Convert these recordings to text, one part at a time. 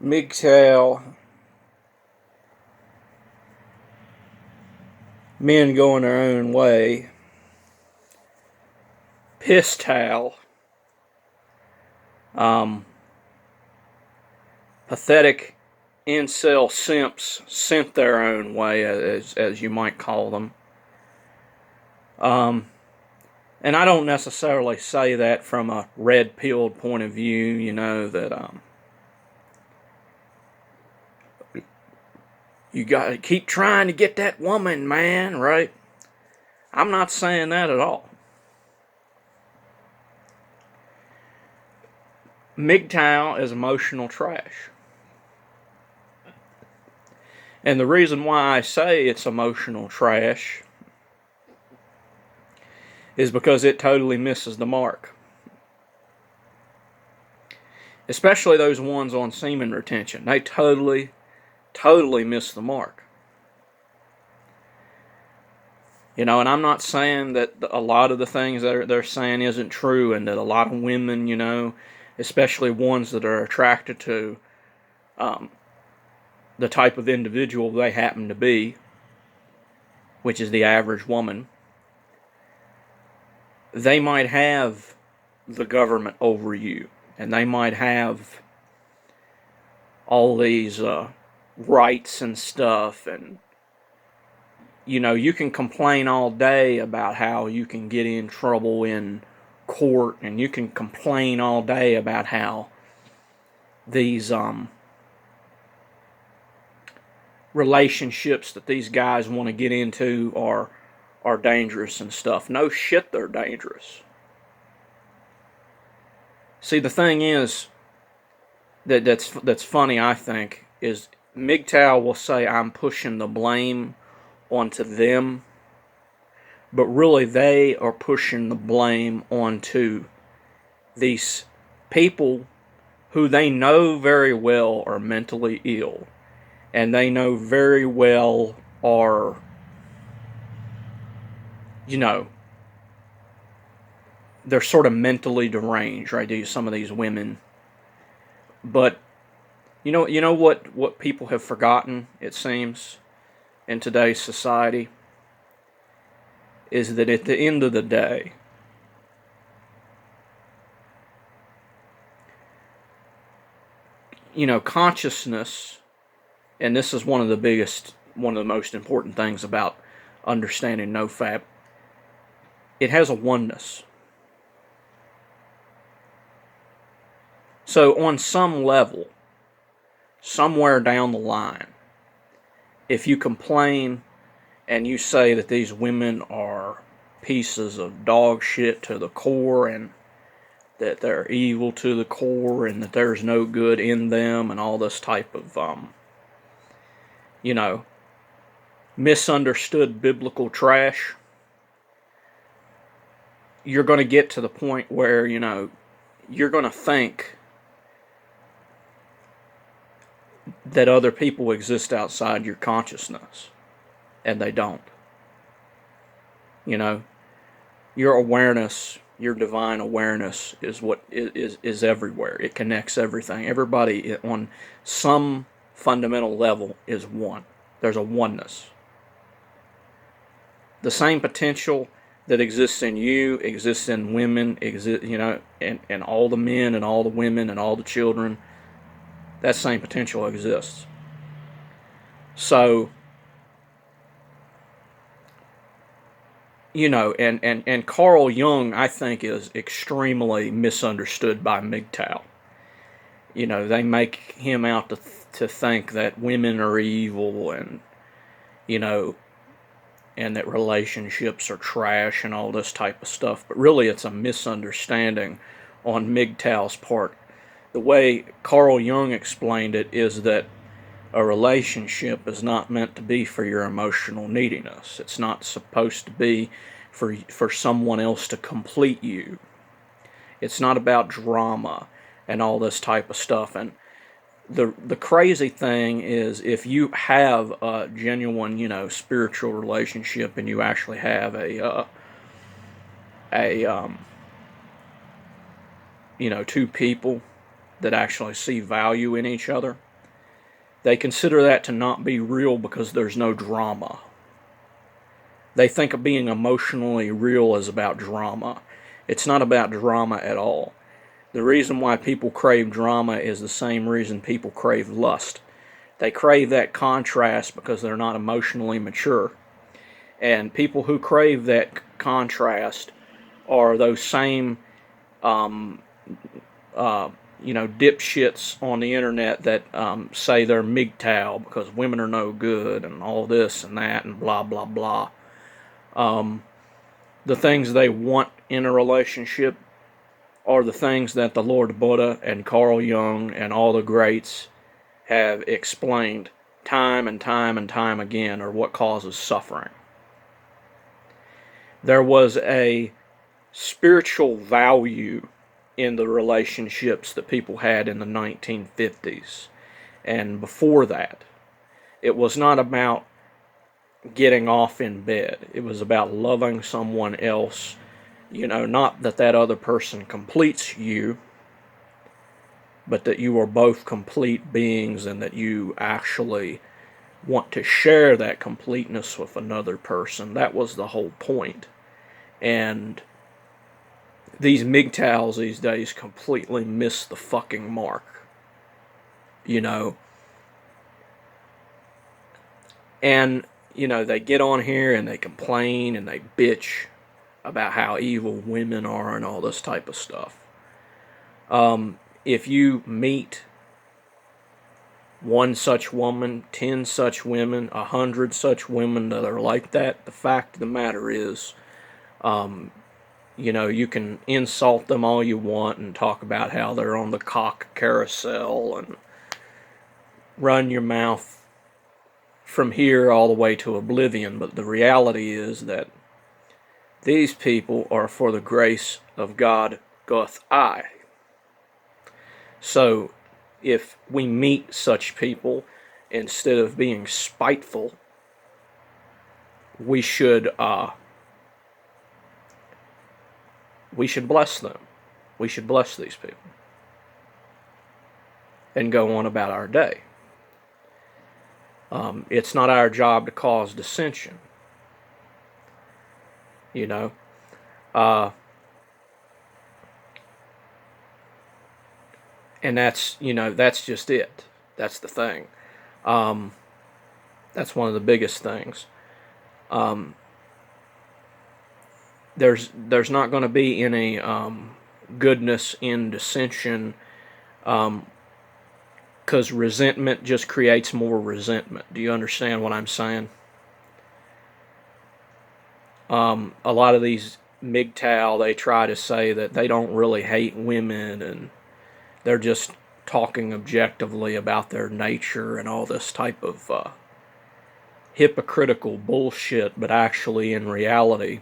MGTOW, men going their own way, piss towel, pathetic incel simps sent their own way, as you might call them. And I don't necessarily say that from a red-pilled point of view, that you gotta keep trying to get that woman, man, right? I'm not saying that at all. MGTOW is emotional trash. And the reason why I say it's emotional trash is because it totally misses the mark. Especially those ones on semen retention. They totally miss the mark. And I'm not saying that a lot of the things that they're saying isn't true, and that a lot of women, especially ones that are attracted to the type of individual they happen to be, which is the average woman, they might have the government over you, and they might have all these rights and stuff, and you can complain all day about how you can get in trouble in court, and you can complain all day about how these relationships that these guys want to get into are dangerous and stuff. No shit, they're dangerous. See, the thing is that's funny, I think, is MGTOW will say I'm pushing the blame onto them, but really they are pushing the blame onto these people who they know very well are mentally ill, and they know very well are, they're sort of mentally deranged, right? Some of these women. But you know what people have forgotten, it seems, in today's society, is that at the end of the day, consciousness, and this is one of the most important things about understanding NoFap, it has a oneness. So on some level, somewhere down the line, if you complain and you say that these women are pieces of dog shit to the core, and that they're evil to the core, and that there's no good in them, and all this type of, misunderstood biblical trash, you're going to get to the point where, you're going to think that other people exist outside your consciousness, and they don't. Your awareness, your divine awareness, is what is everywhere. It connects everything. Everybody on some fundamental level is one. There's a oneness. The same potential that exists in you exists in women, and all the men and all the women and all the children. That same potential exists. So, and Carl Jung, I think, is extremely misunderstood by MGTOW. They make him out to think that women are evil, and and that relationships are trash and all this type of stuff. But really, it's a misunderstanding on MGTOW's part. The way Carl Jung explained it is that a relationship is not meant to be for your emotional neediness. It's not supposed to be for someone else to complete you. It's not about drama and all this type of stuff. And the crazy thing is, if you have a genuine, spiritual relationship, and you actually have two people that actually see value in each other, They consider that to not be real because there's no drama. They think of being emotionally real as about drama. It's not about drama at all. The reason why people crave drama is the same reason people crave lust. They crave that contrast because they're not emotionally mature. And people who crave that contrast are those same, dipshits on the internet that say they're MGTOW because women are no good and all this and that and blah, blah, blah. The things they want in a relationship are the things that the Lord Buddha and Carl Jung and all the greats have explained time and time and time again are what causes suffering. There was a spiritual value in the relationships that people had in the 1950s and before that. It was not about getting off in bed. It was about loving someone else. Not that that other person completes you, but that you are both complete beings and that you actually want to share that completeness with another person. That was the whole point. And these MGTOWs these days completely miss the fucking mark. And, they get on here and they complain and they bitch about how evil women are and all this type of stuff. If you meet one such woman, 10 such women, 100 such women that are like that, the fact of the matter is, you can insult them all you want and talk about how they're on the cock carousel and run your mouth from here all the way to oblivion, but the reality is that these people are for the grace of God doth I. So, if we meet such people, instead of being spiteful, we should bless them. We should bless these people and go on about our day. It's not our job to cause dissension. And that's just it. That's the thing. That's one of the biggest things. There's not going to be any goodness in dissension, because resentment just creates more resentment. Do you understand what I'm saying? A lot of these MGTOW, they try to say that they don't really hate women and they're just talking objectively about their nature and all this type of hypocritical bullshit, but actually in reality,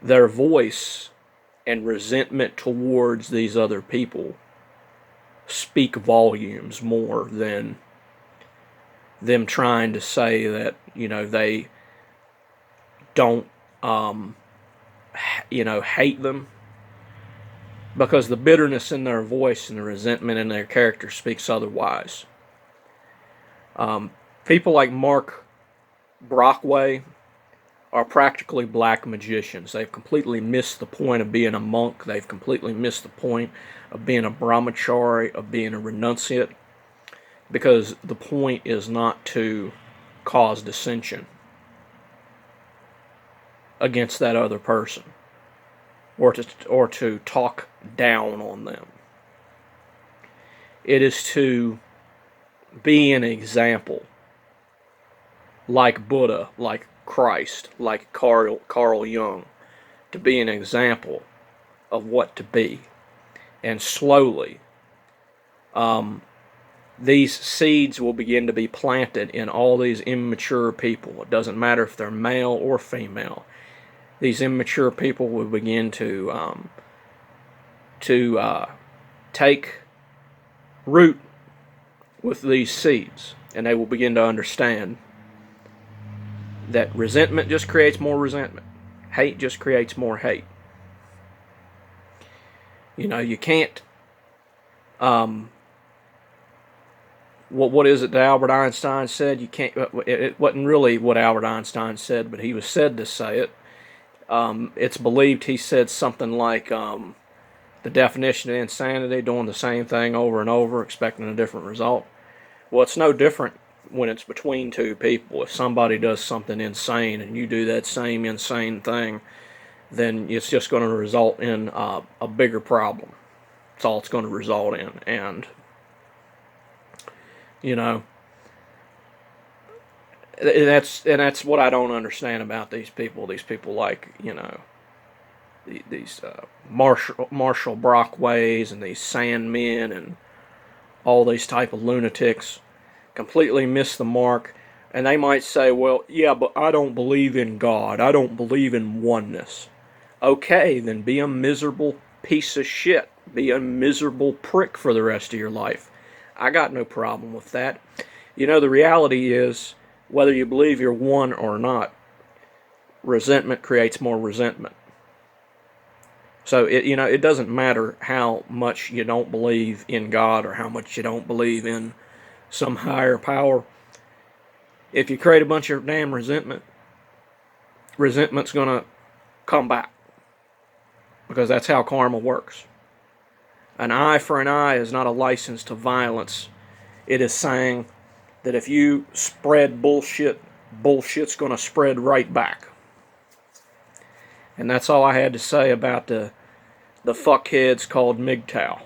their voice and resentment towards these other people speak volumes more than them trying to say that, they don't, hate them. Because the bitterness in their voice and the resentment in their character speaks otherwise. People like Mark Brockway are practically black magicians. They've completely missed the point of being a monk. They've completely missed the point of being a brahmachari, of being a renunciate. Because the point is not to cause dissension against that other person, or to talk down on them. It is to be an example, like Buddha, like Christ, like Carl Jung, to be an example of what to be. And slowly, these seeds will begin to be planted in all these immature people. It doesn't matter if they're male or female. These immature people will begin to take root with these seeds, and they will begin to understand that resentment just creates more resentment. Hate just creates more hate. You can't what is it that Albert Einstein said? You can't. It wasn't really what Albert Einstein said, but he was said to say it. It's believed he said something like the definition of insanity: doing the same thing over and over, expecting a different result. Well, it's no different when it's between two people. If somebody does something insane and you do that same insane thing, then it's just going to result in a bigger problem. That's all it's going to result in. And, you know, that's what I don't understand about these people. These people like, you know, these Marshall Brockways and these Sandmen and all these type of lunatics completely miss the mark. And they might say, well, yeah, but I don't believe in God. I don't believe in oneness. Okay, then be a miserable piece of shit. Be a miserable prick for the rest of your life. I got no problem with that. You know, the reality is, whether you believe you're one or not, resentment creates more resentment. So, it doesn't matter how much you don't believe in God or how much you don't believe in some higher power. If you create a bunch of damn resentment's going to come back. Because that's how karma works. An eye for an eye is not a license to violence. It is saying that if you spread bullshit, bullshit's going to spread right back. And that's all I had to say about the fuckheads called MGTOW.